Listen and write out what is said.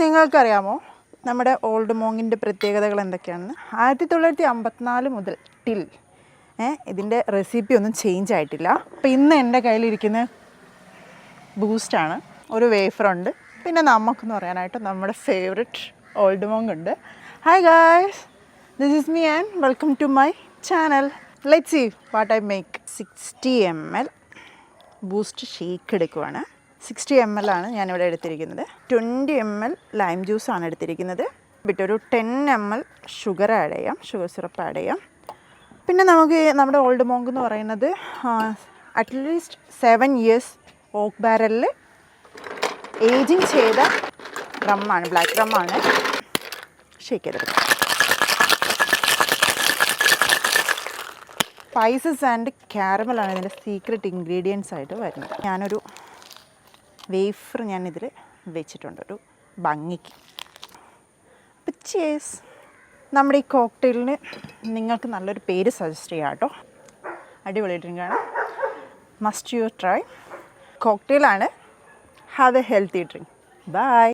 നിങ്ങൾക്കറിയാമോ നമ്മുടെ ഓൾഡ് മോങ്ങിൻ്റെ പ്രത്യേകതകൾ എന്തൊക്കെയാണെന്ന്? 1954 മുതൽ ടിൽ ഇതിൻ്റെ റെസിപ്പി ഒന്നും ചേഞ്ച് ആയിട്ടില്ല. അപ്പോൾ ഇന്ന് എൻ്റെ കയ്യിലിരിക്കുന്ന ബൂസ്റ്റാണ്, ഒരു വേഫറുണ്ട്, പിന്നെ നമുക്കെന്ന് പറയാനായിട്ട് നമ്മുടെ ഫേവററ്റ് ഓൾഡ് മോങ് ഉണ്ട്. Hi guys, this is me and welcome to my channel. Let's see what I make. 60 ml Boost shake എടുക്കുവാണ്. 60 ml ആണ് ഞാനിവിടെ എടുത്തിരിക്കുന്നത്. 20 ml ലൈം ജ്യൂസാണ് എടുത്തിരിക്കുന്നത്. ഒരു 10 ml ഷുഗർ ആഡ് ചെയ്യാം, ഷുഗർ സിറപ്പ് ആഡ് ചെയ്യാം. പിന്നെ നമുക്ക് നമ്മുടെ ഓൾഡ് മോങ്ക് എന്ന് പറയുന്നത് അറ്റ്ലീസ്റ്റ് 7 years ഓക്ക് ബാരലിൽ ഏജിങ് ചെയ്ത റമ്മാണ്, ബ്ലാക്ക് റമ്മാണ്. ഷേക്ക് ചെയ്തെടുക്കാം. സ്പൈസസ് ആൻഡ് കാരമലാണ് ഇതിൻ്റെ സീക്രട്ട് ഇൻഗ്രീഡിയൻസ് ആയിട്ട് വരുന്നത്. ഞാനൊരു വേഫർ ഞാനിതിൽ വെച്ചിട്ടുണ്ട് ഒരു ഭംഗിക്ക്. അപ്പോൾ ചേസ്, നമ്മുടെ ഈ കോക്ടെയിലിന് നിങ്ങൾക്ക് നല്ലൊരു പേര് സജസ്റ്റ് ചെയ്യാം കേട്ടോ. അടിപൊളി ഡ്രിങ്കാണ്, മസ്റ്റ് യു ട്രൈ. കോക്ടെയിലാണ്. Have a healthy drink. By.